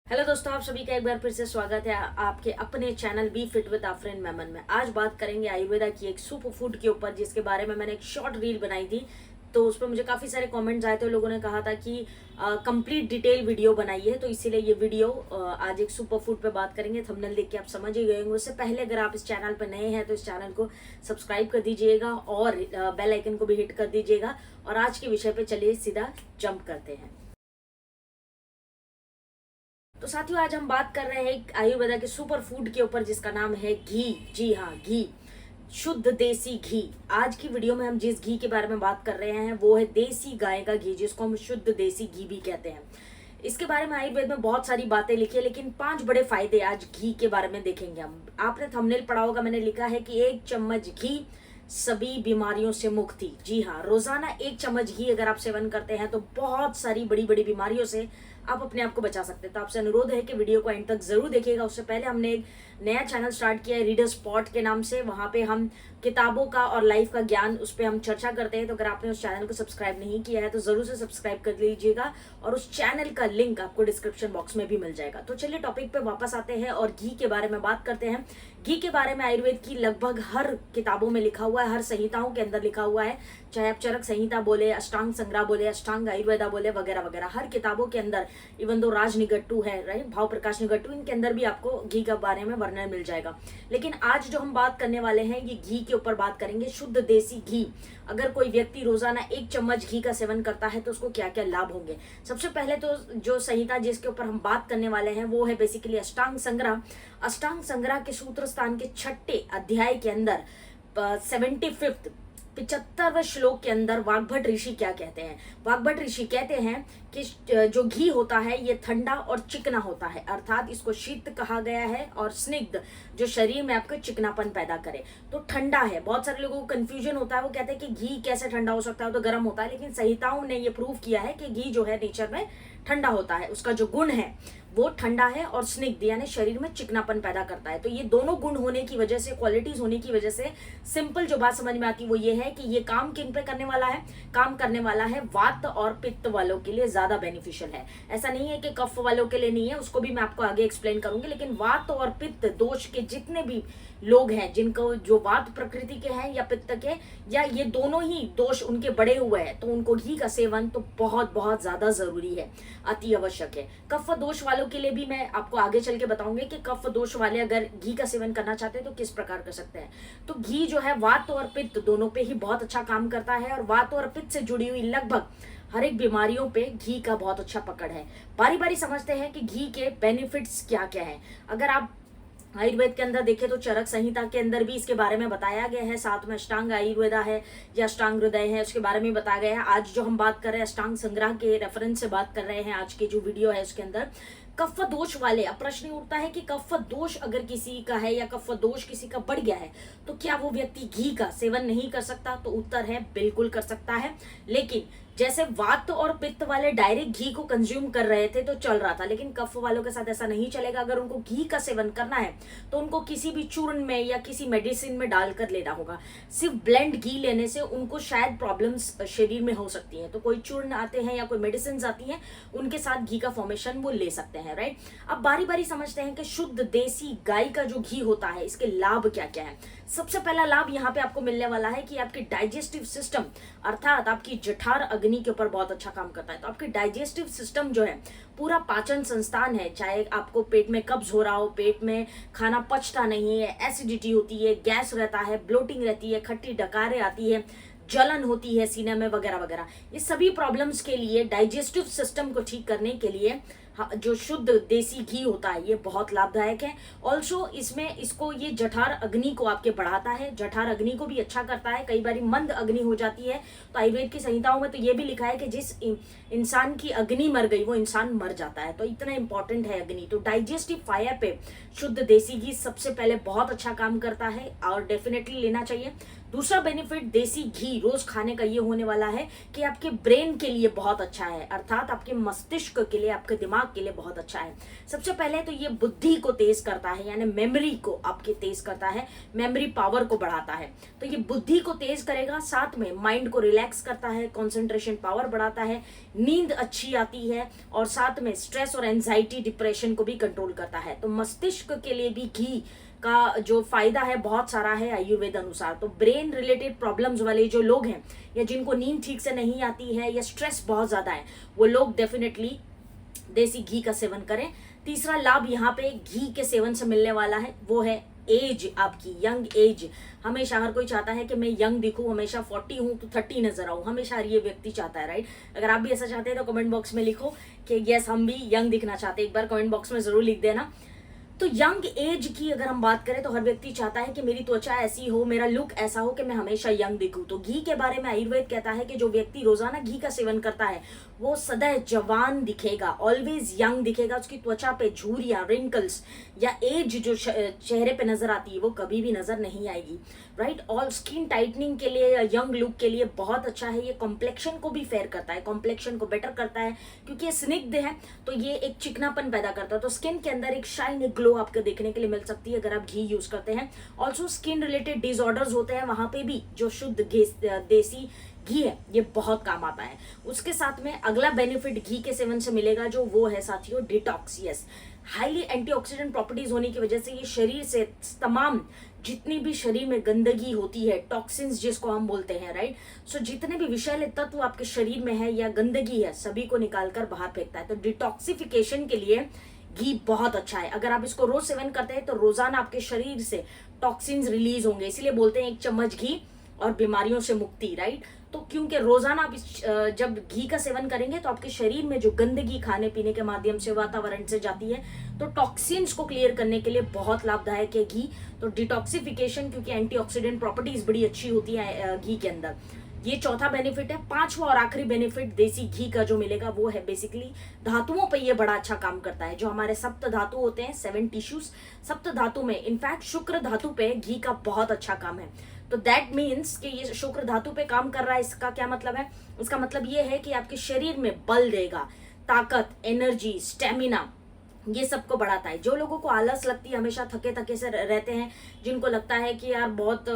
Hello दोस्तों, आप सभी का एक बार फिर से स्वागत है आपके अपने channel be fit with Afreen Memon में। आज बात करेंगे आयुर्वेदा की एक सुपर फूड के ऊपर, जिसके बारे में मैंने एक शॉर्ट रील बनाई थी। तो उस पर मुझे काफ़ी सारे कमेंट्स आए थे। लोगों ने कहा था कि कंप्लीट डिटेल वीडियो बनाइए, तो इसीलिए ये वीडियो आज एक सुपर फूड पे बात करेंगे। थंबनेल देख के आप समझ ही गए होंगे। उससे पहले अगर आप इस चैनल पर नए हैं तो इस चैनल को सब्सक्राइब कर दीजिएगा और बेल आइकन को भी हिट कर दीजिएगा। और आज के विषय पे चलिए सीधा जंप करते हैं। तो साथियों, आज हम बात कर रहे हैं एक आयुर्वेदा के सुपर फूड के ऊपर, जिसका नाम है घी। जी हाँ, घी, शुद्ध देसी घी। आज की वीडियो में हम जिस घी के बारे में बात कर रहे हैं वो है देसी गाय का घी, जिसको हम शुद्ध देसी घी भी कहते हैं। इसके बारे में आयुर्वेद में बहुत सारी बातें लिखी है, लेकिन 5 बड़े फायदे आज घी के बारे में देखेंगे हम। आपने थंबनेल पढ़ा होगा, मैंने लिखा है कि 1 चम्मच घी सभी बीमारियों से मुक्ति। जी हाँ, रोजाना 1 चम्मच घी अगर आप सेवन करते हैं तो बहुत सारी बड़ी बड़ी बीमारियों से आप अपने आप को बचा सकते हैं। तो आपसे अनुरोध है कि वीडियो को एंड तक जरूर देखिएगा। उससे पहले हमने एक नया चैनल स्टार्ट किया है रीडर स्पॉट के नाम से। वहां पे हम किताबों का और लाइफ का ज्ञान, उस पर हम चर्चा करते हैं। तो अगर आपने उस चैनल को सब्सक्राइब नहीं किया है तो जरूर से सब्सक्राइब कर लीजिएगा, और उस चैनल का लिंक आपको डिस्क्रिप्शन बॉक्स में भी मिल जाएगा। तो चलिए टॉपिक पे वापस आते हैं और घी के बारे में बात करते हैं। घी के बारे में आयुर्वेद की लगभग हर किताबों में लिखा हुआ है, हर संहिताओं के अंदर लिखा हुआ है। चाहे आप चरक संहिता बोले, अष्टांग संग्रह बोले, अष्टांग आयुर्वेदा बोले, वगैरह वगैरह, हर किताबों के अंदर, इवन दो राज निगट्टू है, राइट, भाव प्रकाश निगट्टू, इनके अंदर भी आपको घी के बारे में वर्णन मिल जाएगा। लेकिन आज जो हम बात करने वाले हैं ये घी के ऊपर बात करेंगे, शुद्ध देसी घी। अगर कोई व्यक्ति रोजाना 1 चम्मच घी का सेवन करता है तो उसको क्या क्या लाभ होंगे। सबसे पहले तो जो संहिता जिसके ऊपर हम बात करने वाले हैं वो है बेसिकली अष्टांग संग्रह। अष्टांग संग्रह के सूत्र स्थान के 6ठे अध्याय के अंदर 75 75वें श्लोक के अंदर वाग्भट ऋषि क्या कहते हैं। वाग्भट ऋषि कहते हैं कि जो घी होता है ये ठंडा और चिकना होता है, अर्थात इसको शीत कहा गया है, और स्निग्ध, जो शरीर में आपको चिकनापन पैदा करे। तो ठंडा है। बहुत सारे लोगों को कंफ्यूजन होता है, वो कहते हैं कि घी कैसे ठंडा हो सकता है, तो गर्म होता है। लेकिन संहिताओं ने ये प्रूव किया है कि घी जो है नेचर में ठंडा होता है। उसका जो गुण है वो ठंडा है और स्निग्ध, यानी शरीर में चिकनापन पैदा करता है। तो ये दोनों गुण होने की वजह से, क्वालिटीज होने की वजह से, सिंपल जो बात समझ में आती है वो ये है कि ये काम किन पे करने वाला है, काम करने वाला है वात और पित्त वालों के लिए ज्यादा बेनिफिशियल है। ऐसा नहीं है कि कफ वालों के लिए नहीं है, उसको भी मैं आपको आगे एक्सप्लेन करूंगी। लेकिन वात और पित्त दोष के जितने भी लोग हैं, जिनको जो वात प्रकृति के हैं या पित्त के, या ये दोनों ही दोष उनके बढ़े हुए हैं, तो उनको घी का सेवन तो बहुत बहुत ज्यादा जरूरी है, अति आवश्यक है। कफ दोष वालों के लिए भी मैं आपको आगे चल के बताऊंगी कि कफ दोष वाले अगर घी का सेवन करना चाहते हैं तो किस प्रकार कर सकते हैं। तो घी जो है वात और पित्त दोनों पे ही बहुत अच्छा काम करता है, और वात और पित्त से जुड़ी हुई लगभग हर एक बीमारियों पे घी का बहुत अच्छा पकड़ है। बारी बारी समझते हैं कि घी के बेनिफिट्स क्या क्या है। अगर आप आयुर्वेद के अंदर देखें तो चरक संहिता के अंदर भी इसके बारे में बताया गया है। साथ में अष्टांग आयुर्वेदा है या अष्टांग हृदय है, उसके बारे में बताया गया है। आज जो हम बात कर रहे हैं अष्टांग संग्रह के रेफरेंस से बात कर रहे हैं। आज की जो वीडियो है उसके अंदर कफ दोष वाले, अब प्रश्न उठता है कि कफ दोष अगर किसी का है या कफ दोष किसी का बढ़ गया है तो क्या वो व्यक्ति घी का सेवन नहीं कर सकता। तो उत्तर है बिल्कुल कर सकता है। लेकिन जैसे वात और पित्त वाले डायरेक्ट घी को कंज्यूम कर रहे थे तो चल रहा था, लेकिन कफ वालों के साथ ऐसा नहीं चलेगा। अगर उनको घी का सेवन करना है तो उनको किसी भी चूर्ण में या किसी मेडिसिन में डालकर लेना होगा। सिर्फ ब्लेंड घी लेने से उनको शायद प्रॉब्लम्स शरीर में हो सकती हैं। तो कोई चूर्ण आते हैं या कोई मेडिसिन आती हैं, उनके साथ घी का फॉर्मेशन वो ले सकते हैं, राइट। अब बारी बारी समझते हैं कि शुद्ध देसी गाय का जो घी होता है इसके लाभ क्या क्या है। सबसे पहला लाभ यहाँ पे आपको मिलने वाला है कि आपकी डाइजेस्टिव सिस्टम, अर्थात आपकी जठर अग्नि के ऊपर बहुत अच्छा काम करता है। तो आपकी डाइजेस्टिव सिस्टम जो है, पूरा पाचन संस्थान है, चाहे आपको पेट में कब्ज हो रहा हो, पेट में खाना पचता नहीं है, एसिडिटी होती है, गैस रहता है, ब्लोटिंग रहती है, खट्टी डकारें आती है, जलन होती है सीने में, वगैरह वगैरह, ये सभी प्रॉब्लम्स के लिए, डाइजेस्टिव सिस्टम को ठीक करने के लिए जो शुद्ध देसी घी होता है ये बहुत लाभदायक है। ऑल्सो इसमें इसको ये जठर अग्नि को आपके बढ़ाता है, जठर अग्नि को भी अच्छा करता है। कई बार मंद अग्नि हो जाती है तो आयुर्वेद की संहिताओं में तो ये भी लिखा है कि जिस इंसान की अग्नि मर गई वो इंसान मर जाता है। तो इतना इंपॉर्टेंट है अग्नि। तो डाइजेस्टिव फायर पे शुद्ध देसी घी सबसे पहले बहुत अच्छा काम करता है और डेफिनेटली लेना चाहिए। दूसरा बेनिफिट देसी घी रोज खाने का ये होने वाला है कि आपके ब्रेन के लिए बहुत अच्छा है, अर्थात आपके मस्तिष्क के लिए, आपके दिमाग दिमाग के लिए बहुत अच्छा है। सबसे पहले तो ये बुद्धि को तेज करता है, यानी मेमोरी को आपके तेज करता है, मेमोरी पावर को बढ़ाता है। तो ये बुद्धि को तेज करेगा, साथ में माइंड को रिलैक्स करता है, कंसंट्रेशन पावर बढ़ाता है, नींद अच्छी आती है, और साथ में स्ट्रेस और एंजाइटी डिप्रेशन को भी कंट्रोल करता है। तो मस्तिष्क के लिए भी घी का जो फायदा है बहुत सारा है आयुर्वेद अनुसार। तो ब्रेन रिलेटेड प्रॉब्लम्स वाले जो लोग हैं, या जिनको नींद ठीक से नहीं आती है, या स्ट्रेस बहुत ज्यादा है, वो लोग डेफिनेटली देसी घी का सेवन करें। तीसरा लाभ यहाँ पे घी के सेवन से मिलने वाला है वो है एज, आपकी यंग एज। हमेशा हर कोई चाहता है कि मैं यंग दिखूं, हमेशा 40 हूं तो 30 नजर आऊं, हमेशा हर ये व्यक्ति चाहता है, राइट। अगर आप भी ऐसा चाहते हैं तो कमेंट बॉक्स में लिखो कि यस हम भी यंग दिखना चाहते हैं, एक बार कमेंट बॉक्स में जरूर लिख देना। तो यंग एज की अगर हम बात करें तो हर व्यक्ति चाहता है कि मेरी त्वचा ऐसी हो, मेरा लुक ऐसा हो कि मैं हमेशा यंग दिखूं। तो घी के बारे में आयुर्वेद कहता है कि जो व्यक्ति रोजाना घी का सेवन करता है वो सदैव जवान दिखेगा, ऑलवेज यंग दिखेगा। उसकी त्वचा पे झुर्रियां, रिंकल्स या एज जो चेहरे पे नजर आती है वो कभी भी नजर नहीं आएगी, राइट। और स्किन टाइटनिंग के लिए, यंग लुक के लिए बहुत अच्छा है। ये कॉम्प्लेक्शन को भी फेयर करता है, कॉम्प्लेक्शन को बेटर करता है, क्योंकि ये स्निग्ध है तो ये एक चिकनापन पैदा करता है। तो स्किन के अंदर एक शाइन, एक ग्लो आपको देखने के लिए मिल सकती है अगर आप घी यूज करते हैं। ऑल्सो स्किन रिलेटेड डिसऑर्डर्स होते हैं, वहां पे भी जो शुद्ध देसी घी है ये बहुत काम आता है। उसके साथ में अगला बेनिफिट घी के सेवन से मिलेगा जो वो है साथियों detox. Yes, highly antioxidant properties होने की वजह से ये शरीर से तमाम जितनी भी शरीर में गंदगी होती है, टॉक्सिन्स जिसको हम बोलते हैं, राइट। सो जितने भी विषैले तत्व आपके शरीर में है या गंदगी है सभी को निकालकर बाहर फेंकता है। तो डिटॉक्सिफिकेशन के लिए घी बहुत अच्छा है। अगर आप इसको रोज सेवन करते हैं तो रोजाना आपके शरीर से टॉक्सिन्स रिलीज होंगे, इसीलिए बोलते हैं 1 चम्मच घी और बीमारियों से मुक्ति, राइट। तो क्योंकि रोजाना आप जब घी का सेवन करेंगे तो आपके शरीर में जो गंदगी खाने पीने के माध्यम से, वातावरण से जाती है, तो टॉक्सिन्स को क्लियर करने के लिए बहुत लाभदायक है घी। तो डिटॉक्सिफिकेशन, क्योंकि एंटीऑक्सीडेंट प्रॉपर्टीज बड़ी अच्छी होती है घी के अंदर, ये चौथा बेनिफिट है। पांचवा और आखिरी बेनिफिट देसी घी का जो मिलेगा वो है बेसिकली धातुओं पे ये बड़ा अच्छा काम करता है। जो हमारे सप्त धातु होते हैं, 7 टिश्यूज, सप्त धातु में इनफैक्ट शुक्र धातु पे घी का बहुत अच्छा काम है। तो दैट मीन्स कि ये शुक्र धातु पे काम कर रहा है। इसका क्या मतलब है? इसका मतलब ये है कि आपके शरीर में बल देगा, ताकत, एनर्जी, स्टेमिना, ये सबको बढ़ाता है। जो लोगों को आलस लगती है, हमेशा थके थके से रहते हैं, जिनको लगता है कि यार बहुत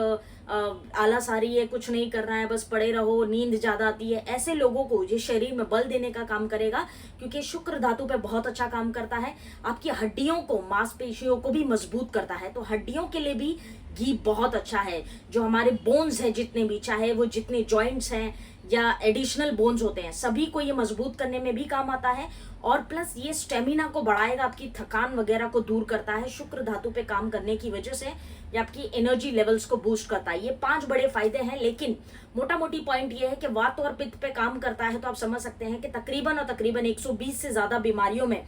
आलस आ रही है, कुछ नहीं करना है, बस पड़े रहो, नींद ज्यादा आती है, ऐसे लोगों को ये शरीर में बल देने का काम करेगा, क्योंकि शुक्र धातु पे बहुत अच्छा काम करता है। आपकी हड्डियों को, मांसपेशियों को भी मजबूत करता है। तो हड्डियों के लिए भी घी बहुत अच्छा है। जो हमारे बोन्स है जितने भी, चाहे वो जितने जॉइंट्स हैं या एडिशनल बोन्स होते हैं, सभी को ये मजबूत करने में भी काम आता है। और प्लस ये स्टेमिना को बढ़ाएगा, आपकी थकान वगैरह को दूर करता है। शुक्र धातु पे काम करने की वजह से ये आपकी एनर्जी लेवल्स को बूस्ट करता है। ये 5 बड़े फायदे हैं, लेकिन मोटा मोटी पॉइंट ये है कि वात और पित्त पे काम करता है। तो आप समझ सकते हैं कि तकरीबन 120 से ज्यादा बीमारियों में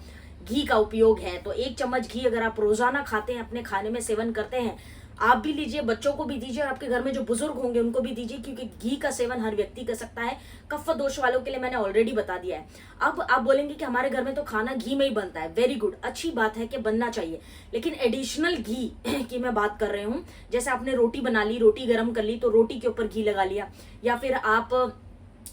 घी का उपयोग है। तो 1 चम्मच घी अगर आप रोजाना खाते हैं, अपने खाने में सेवन करते हैं, आप भी लीजिए, बच्चों को भी दीजिए, आपके घर में जो बुजुर्ग होंगे उनको भी दीजिए, क्योंकि घी का सेवन हर व्यक्ति कर सकता है। कफ दोष वालों के लिए मैंने ऑलरेडी बता दिया है। अब आप बोलेंगे कि हमारे घर में तो खाना घी में ही बनता है। वेरी गुड, अच्छी बात है कि बनना चाहिए, लेकिन एडिशनल घी की मैं बात कर रही हूँ। जैसे आपने रोटी बना ली, रोटी गर्म कर ली, तो रोटी के ऊपर घी लगा लिया, या फिर आप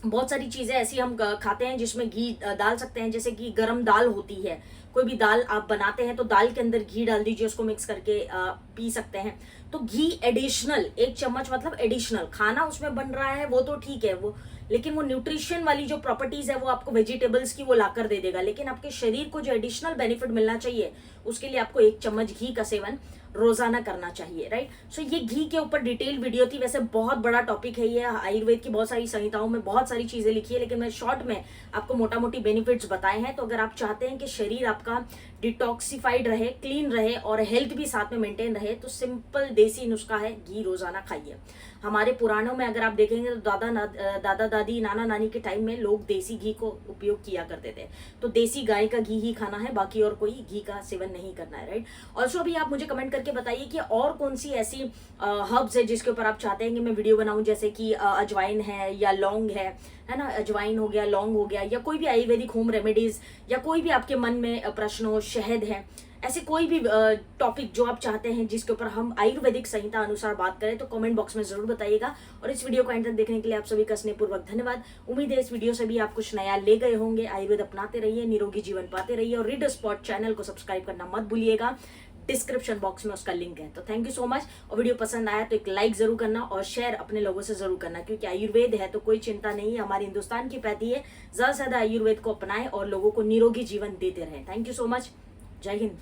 बहुत सारी चीजें ऐसी हम खाते हैं जिसमें घी डाल सकते हैं। जैसे कि गरम दाल होती है, कोई भी दाल आप बनाते हैं तो दाल के अंदर घी डाल दीजिए, उसको मिक्स करके पी सकते हैं। तो घी एडिशनल 1 चम्मच, मतलब एडिशनल खाना उसमें बन रहा है वो तो ठीक है, वो लेकिन वो न्यूट्रिशन वाली जो प्रॉपर्टीज है वो आपको वेजिटेबल्स की वो लाकर दे देगा। लेकिन आपके शरीर को जो एडिशनल बेनिफिट मिलना चाहिए उसके लिए आपको 1 चम्मच घी का सेवन रोजाना करना चाहिए, राइट। सो ये घी के ऊपर डिटेल वीडियो थी। वैसे बहुत बड़ा टॉपिक है ये, आयुर्वेद की बहुत सारी संहिताओं में बहुत सारी चीजें लिखी है, लेकिन मैं शॉर्ट में आपको मोटा मोटी बेनिफिट्स बताए हैं। तो अगर आप चाहते हैं कि शरीर आपका डिटॉक्सिफाइड रहे, क्लीन रहे और हेल्थ भी साथ में मेंटेन रहे, तो सिंपल देसी नुस्खा है, घी रोजाना खाइए। हमारे पुराणों में अगर आप देखेंगे तो दादा दादी, नाना नानी के टाइम में लोग देसी घी को उपयोग किया करते थे। तो देसी गाय का घी ही खाना है, बाकी और कोई घी का सेवन नहीं करना है, राइट। ऑल्सो अभी आप मुझे कमेंट करके बताइए कि और कौन सी ऐसी हर्ब्स है जिसके ऊपर आप चाहते हैं कि मैं वीडियो बनाऊं, जैसे कि अजवाइन है या लौंग है ना, अजवाइन हो गया, लौंग हो गया, या कोई भी आयुर्वेदिक होम रेमेडीज, या कोई भी आपके मन में प्रश्न हो, शहद है, ऐसे कोई भी टॉपिक जो आप चाहते हैं जिसके ऊपर हम आयुर्वेदिक संहिता अनुसार बात करें, तो कमेंट बॉक्स में जरूर बताइएगा। और इस वीडियो को एंड तक देखने के लिए आप सभी का स्नेहपूर्वक धन्यवाद। उम्मीद है इस वीडियो से भी आप कुछ नया ले गए होंगे। आयुर्वेद अपनाते रहिए, निरोगी जीवन पाते रहिए, और रीड स्पॉट चैनल को सब्सक्राइब करना मत भूलिएगा, डिस्क्रिप्शन बॉक्स में उसका लिंक है। तो थैंक यू सो मच। और वीडियो पसंद आया तो एक लाइक जरूर करना और शेयर अपने लोगों से जरूर करना, क्योंकि आयुर्वेद है तो कोई चिंता नहीं है, हमारे हिंदुस्तान की पैती है। ज्यादा से ज्यादा आयुर्वेद को अपनाएं और लोगों को निरोगी जीवन देते रहें। Thank you so much. जय हिंद।